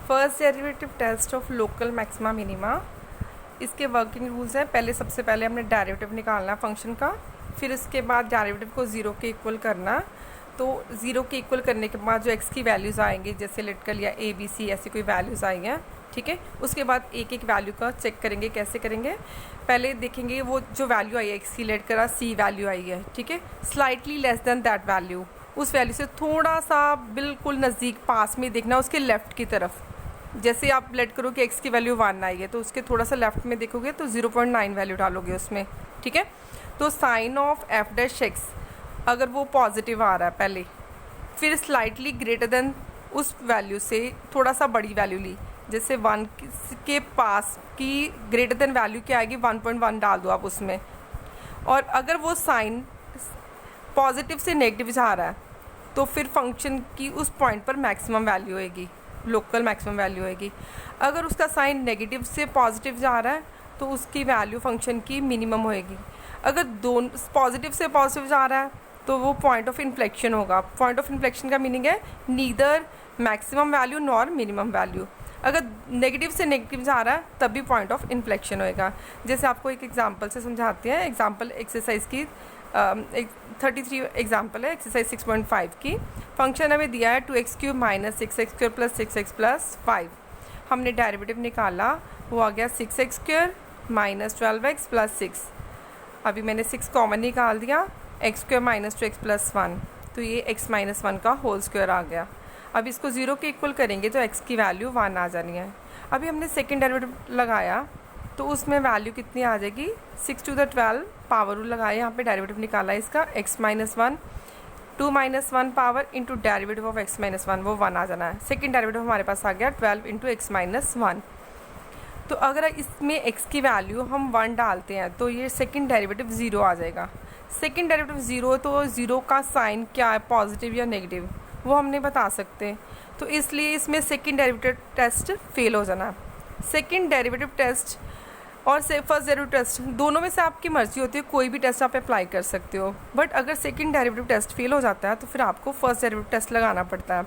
First derivative test of local maxima minima. इसके working rules हैं। सबसे पहले हमने डेरिवेटिव निकालना फंक्शन का, फिर इसके बाद डेरिवेटिव को ज़ीरो के इक्वल करना। तो ज़ीरो के इक्वल करने के बाद जो एक्स की वैल्यूज़ आएंगी, जैसे लेट कर लिया ए बी सी, ऐसी कोई वैल्यूज़ आई हैं, ठीक है। उसके बाद एक एक वैल्यू का चेक करेंगे। कैसे करेंगे? पहले देखेंगे वो जो वैल्यू आई है एक्स की, लेट करा सी वैल्यू आई है, ठीक है, slightly less then that value, उस वैल्यू से थोड़ा सा बिल्कुल नज़दीक पास में देखना, उसके लेफ़्ट की तरफ। जैसे आप लेट करो कि एक्स की वैल्यू 1 आई है, तो उसके थोड़ा सा लेफ्ट में देखोगे तो 0.9 वैल्यू डालोगे उसमें, ठीक है। तो sine of f dash x अगर वो पॉजिटिव आ रहा है पहले, फिर स्लाइटली ग्रेटर देन उस वैल्यू से थोड़ा सा बड़ी वैल्यू ली, जैसे 1 के पास की ग्रेटर देन वैल्यू क्या आएगी, 1.1 डाल दो आप उसमें। और अगर वो साइन पॉजिटिव से नेगेटिव जा रहा है तो फिर फंक्शन की उस पॉइंट पर मैक्सिमम वैल्यू होएगी, लोकल मैक्सिमम वैल्यू होएगी। अगर उसका साइन नेगेटिव से पॉजिटिव जा रहा है तो उसकी वैल्यू फंक्शन की मिनिमम होएगी। अगर दोनों पॉजिटिव से पॉजिटिव जा रहा है तो वो पॉइंट ऑफ इन्फ्लेक्शन होगा। पॉइंट ऑफ इन्फ्लेक्शन का मीनिंग है neither maximum value nor minimum value. अगर नेगेटिव से नेगेटिव जा रहा है तब भी पॉइंट ऑफ इन्फ्लेक्शन होएगा। जैसे आपको एक एग्जांपल से समझाते हैं। एग्जांपल एक्सरसाइज की 33 एग्जाम्पल है एक्सरसाइज 6.5 की। फंक्शन हमें दिया है 2x³ - 6x² + 6x + 5। हमने डेरिवेटिव निकाला, वो आ गया 6x² - 12x + 6। अभी मैंने 6 कॉमन निकाल दिया, x² - 2x + 1, तो ये x - 1 का होल स्क्वायर आ गया। अब इसको 0 के इक्वल करेंगे तो x की वैल्यू 1 आ जानी है। अभी हमने सेकेंड डेरिवेटिव लगाया तो उसमें वैल्यू कितनी आ जाएगी, 6 to the 12 पावर रूल लगाया, यहाँ पे डेरिवेटिव निकाला है इसका x - 1, 2 - 1 power into derivative of x - 1, वो 1 आ जाना है। सेकेंड डेरिवेटिव हमारे पास आ गया 12 इंटू x - 1। तो अगर इसमें x की वैल्यू हम 1 डालते हैं तो ये सेकेंड डेरिवेटिव 0 आ जाएगा। सेकेंड डेरिवेटिव 0, तो 0 का साइन क्या है, पॉजिटिव या नेगेटिव, वो हमने बता सकते हैं। तो इसलिए इसमें सेकेंड डेरिवेटिव टेस्ट फेल हो जाना। सेकेंड डेरिवेटिव टेस्ट और फर्स्ट डेरिवेटिव टेस्ट दोनों में से आपकी मर्जी होती है, कोई भी टेस्ट आप अप्लाई कर सकते हो। बट अगर सेकेंड डेरिवेटिव टेस्ट फेल हो जाता है तो फिर आपको फर्स्ट डेरिवेटिव टेस्ट लगाना पड़ता है।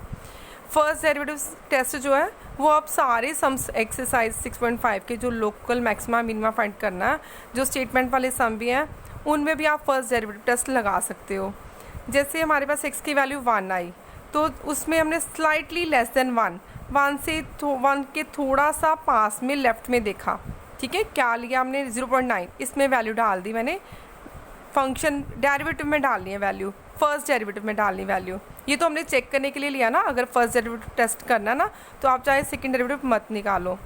फर्स्ट डेरिवेटिव टेस्ट जो है वो आप सारे सम्स एक्सरसाइज 6.5 के जो लोकल मैक्सिमा मिनिमा फाइंड करना है, जो स्टेटमेंट वाले सम भी हैं, उनमें भी आप फर्स्ट डेरिवेटिव टेस्ट लगा सकते हो। जैसे हमारे पास x की वैल्यू 1 आई तो उसमें हमने स्लाइटली लेस देन 1 से 1 के थोड़ा सा पास में लेफ्ट में देखा, ठीक है। क्या लिया हमने, 0.9, इसमें वैल्यू डाल दी मैंने। फंक्शन डेरिवेटिव में डालनी है वैल्यू, फर्स्ट डेरिवेटिव में डालनी वैल्यू। ये तो हमने चेक करने के लिए लिया ना, अगर फर्स्ट डेरिवेटिव टेस्ट करना ना तो आप चाहे सेकंड डेरिवेटिव मत निकालो।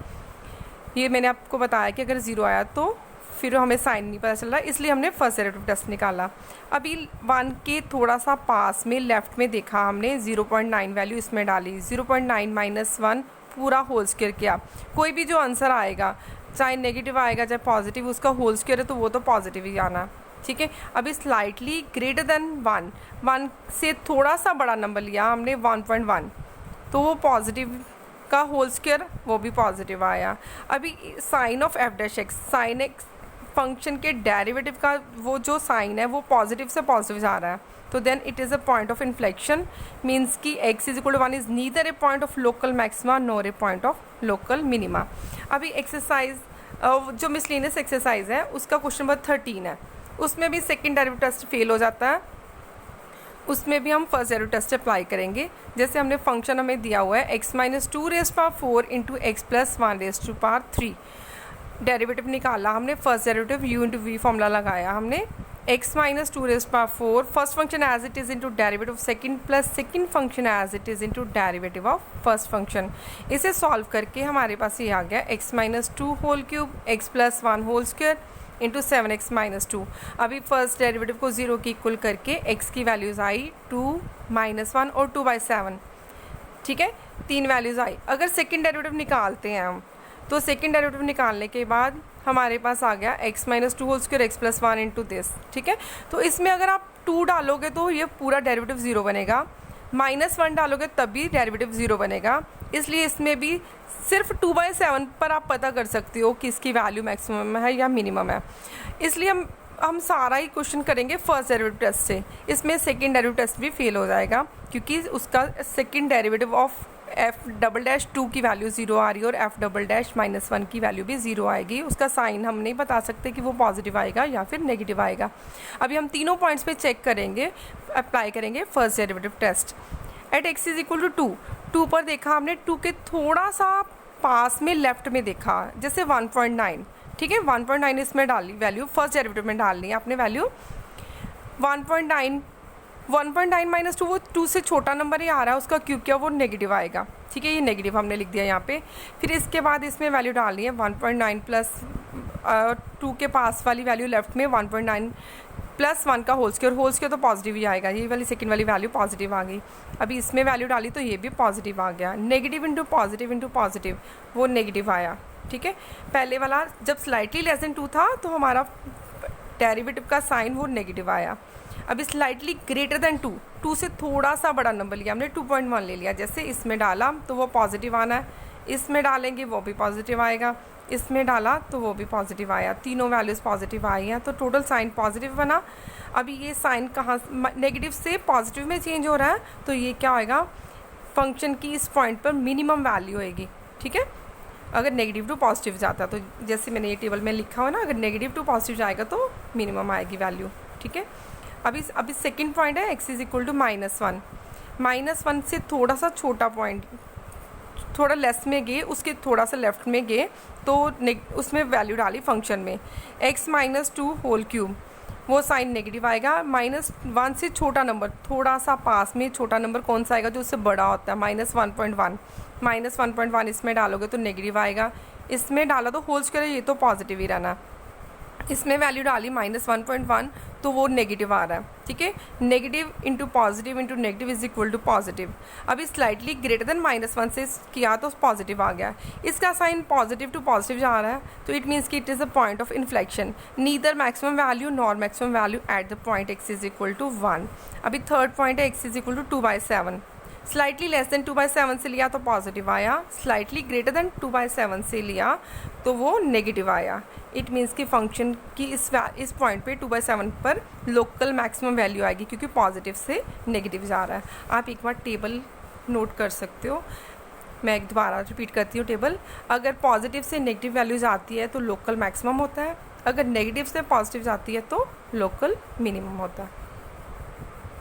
ये मैंने आपको बताया कि अगर 0 आया तो फिर हमें साइन नहीं पता चल रहा, इसलिए हमने फर्स्ट डेरिवेटिव टेस्ट निकाला। अभी 1 के थोड़ा सा पास में लेफ्ट में देखा हमने, 0.9 वैल्यू इसमें डाली, 0.9 - 1 पूरा होल स्क्वायर किया। कोई भी जो आंसर आएगा, चाहे नेगेटिव आएगा चाहे पॉजिटिव, उसका होल स्क्वायर है तो वो तो पॉजिटिव ही आना, ठीक है। अभी स्लाइटली ग्रेटर देन 1 से थोड़ा सा बड़ा नंबर लिया हमने 1.1, तो वो पॉजिटिव का होल स्क्वायर, वो भी पॉजिटिव आया। अभी sine of f dash x, sine x function के डेरिवेटिव का वो जो साइन है वो पॉजिटिव से पॉजिटिव जा रहा है, तो then it is a point of inflection, means कि x = 1 is neither a point of local maxima nor a point of local minima. अभी एक्सरसाइज जो मिसलेनियस एक्सरसाइज है उसका क्वेश्चन नंबर 13 है, उसमें भी सेकेंड डेरिवेटिव टेस्ट फेल हो जाता है, उसमें भी हम फर्स्ट डेरिवेटिव टेस्ट अप्लाई करेंगे। जैसे हमने फंक्शन हमें दिया हुआ है x - 2⁴ इंटू x + 1⁻3। डेरिवेटिव निकाला हमने, first derivative u into v formula लगाया हमने। x - 2⁴ first function as it is into derivative second plus second function as it is into derivative of first function. इसे solve करके हमारे पास ये आ गया x - 2³ x + 1² into 7x - 2। अभी first derivative को 0 की इक्वल करके x की वैल्यूज़ आई 2 - 1 और 2/7, ठीक है, 3 वैल्यूज़ आई। अगर सेकेंड डेरिवेटिव निकालते हैं हम तो सेकेंड डेरिवेटिव निकालने के बाद हमारे पास आ गया x - 2² x + 1 इंटू दिस, ठीक है। तो इसमें अगर आप 2 डालोगे तो ये पूरा डेरिवेटिव 0 बनेगा, -1 डालोगे तब भी डेरिवेटिव 0 बनेगा। इसलिए इसमें भी सिर्फ 2/7 पर आप पता कर सकते हो कि इसकी वैल्यू मैक्सिमम है या मिनिमम है। इसलिए हम सारा ही क्वेश्चन करेंगे फर्स्ट डेरिवेटिव टेस्ट से। इसमें सेकेंड डेरिवेटिव टेस्ट भी फेल हो जाएगा क्योंकि उसका second derivative of F double dash 2 की वैल्यू 0 आ रही है और एफ डबल डैश -1 की वैल्यू भी 0 आएगी। उसका साइन हम नहीं बता सकते कि वो पॉजिटिव आएगा या फिर नेगेटिव आएगा। अभी हम तीनों पॉइंट्स पे चेक करेंगे, अप्लाई करेंगे first derivative test. At x is equal to 2 पर देखा हमने 2 के थोड़ा सा पास में लेफ्ट में देखा, जैसे 1.9, ठीक है, 1.9 इसमें डाली वैल्यू, फर्स्ट डेरिवेटिव में डालनी है आपने वैल्यू 1.9 माइनस 2, वो 2 से छोटा नंबर ही आ रहा है, उसका क्यूब किया वो नेगेटिव आएगा, ठीक है, ये नेगेटिव हमने लिख दिया यहाँ पे। फिर इसके बाद इसमें वैल्यू डालनी है 1.9 प्लस 2 के पास वाली वैल्यू लेफ्ट में 1.9 प्लस 1 का होल स्क्वायर तो पॉजिटिव ही आएगा, ये वाली सेकंड वाली वैल्यू पॉजिटिव आ गई। अभी इसमें वैल्यू डाली तो ये भी पॉजिटिव आ गया, नेगेटिव इंटू पॉजिटिव वो नेगेटिव आया, ठीक है। पहले वाला जब स्लाइटली लेस देन 2 था तो हमारा डेरिवेटिव का साइन वो नेगेटिव आया। अभी स्लाइटली ग्रेटर देन 2 से थोड़ा सा बड़ा नंबर लिया हमने, 2.1 ले लिया, जैसे इसमें डाला तो वो पॉजिटिव आना है, इसमें डालेंगे वो भी पॉजिटिव आएगा, इसमें डाला तो वो भी पॉजिटिव आया, तीनों वैल्यूज़ पॉजिटिव आई हैं, तो टोटल साइन पॉजिटिव बना। अभी ये साइन कहाँ नेगेटिव से पॉजिटिव में चेंज हो रहा है, तो ये क्या होएगा, फंक्शन की इस पॉइंट पर मिनिमम वैल्यू होएगी, ठीक है। अगर नेगेटिव टू पॉजिटिव जाता तो जैसे मैंने ये टेबल में लिखा हो ना, अगर नेगेटिव टू पॉजिटिव जाएगा तो मिनिमम आएगी वैल्यू, ठीक है। अभी सेकंड पॉइंट है एक्स इज इक्वल टू -1 से थोड़ा सा छोटा पॉइंट, थोड़ा लेस में गए, उसके थोड़ा सा लेफ्ट में गए तो उसमें वैल्यू डाली फंक्शन में x -2 होल क्यूब, वो साइन नेगेटिव आएगा। -1 से छोटा नंबर, थोड़ा सा पास में छोटा नंबर कौन सा आएगा, जो उससे बड़ा होता है, -1.1 इसमें डालोगे तो नेगेटिव आएगा, इसमें डाला तो होल स्क्वायर, ये तो पॉजिटिव ही रहना। इसमें वैल्यू डाली -1.1 तो वो नेगेटिव आ रहा है, ठीक है। Negative into negative is equal to positive. अभी स्लाइटली ग्रेटर देन -1 से किया तो पॉजिटिव आ गया, इसका साइन पॉजिटिव टू पॉजिटिव जा रहा है, तो इट मीन्स कि it is a point of inflection, neither maximum value nor maximum value at the point x is equal to 1। अभी थर्ड पॉइंट है x is equal to 2/7, slightly less than 2/7 से लिया तो पॉजिटिव आया, slightly greater then 2/7 से लिया तो वो नेगेटिव आया। इट मीन्स कि फंक्शन की इस पॉइंट पे 2/7 पर लोकल मैक्सिमम वैल्यू आएगी, क्योंकि पॉजिटिव से नेगेटिव जा रहा है। आप एक बार टेबल नोट कर सकते हो, मैं एक दोबारा रिपीट करती हूँ टेबल। अगर पॉजिटिव से नेगेटिव वैल्यूज आती है तो लोकल मैक्सिमम होता है, अगर नेगेटिव से पॉजिटिव जाती है तो लोकल मिनिमम होता है।